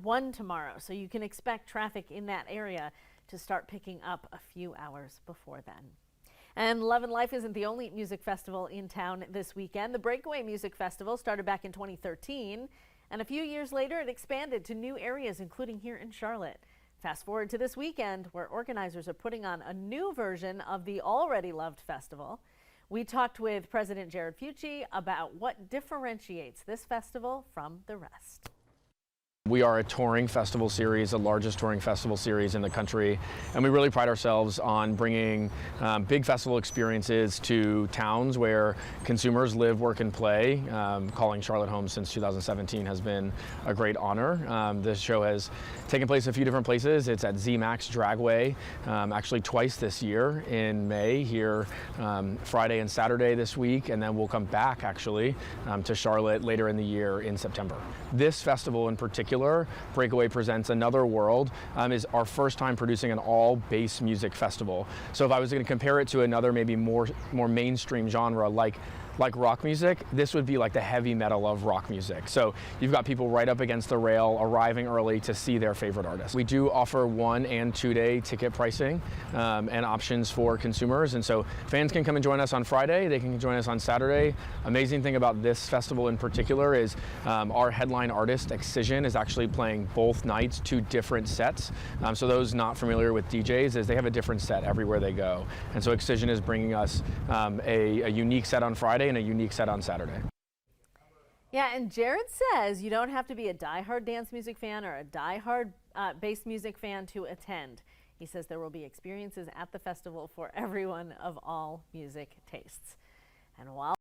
1 tomorrow, so you can expect traffic in that area to start picking up a few hours before then. And Love and Life isn't the only music festival in town this weekend. The Breakaway Music Festival started back in 2013, and a few years later it expanded to new areas, including here in Charlotte. Fast forward to this weekend, where organizers are putting on a new version of the already loved festival. We talked with President Jared Fucci about what differentiates this festival from the rest. We are a touring festival series, the largest touring festival series in the country, and we really pride ourselves on bringing big festival experiences to towns where consumers live, work, and play. Calling Charlotte home since 2017 has been a great honor. This show has taken place a few different places. It's at ZMAX Dragway, actually twice this year, in May here, Friday and Saturday this week, and then we'll come back actually to Charlotte later in the year in September. This festival in particular, Breakaway Presents Another World, is our first time producing an all bass music festival. So if I was going to compare it to another maybe more mainstream genre like rock music, this would be like the heavy metal of rock music. So you've got people right up against the rail arriving early to see their favorite artists. We do offer 1 and 2 day ticket pricing and options for consumers, and so fans can come and join us on Friday, they can join us on Saturday. Amazing thing about this festival in particular is our headline artist Excision is actually playing both nights 2 different sets. So those not familiar with DJs, is they have a different set everywhere they go, and so Excision is bringing us a unique set on Friday and a unique set on Saturday. Yeah, and Jared says you don't have to be a diehard dance music fan or a diehard bass music fan to attend. He says there will be experiences at the festival for everyone of all music tastes. And while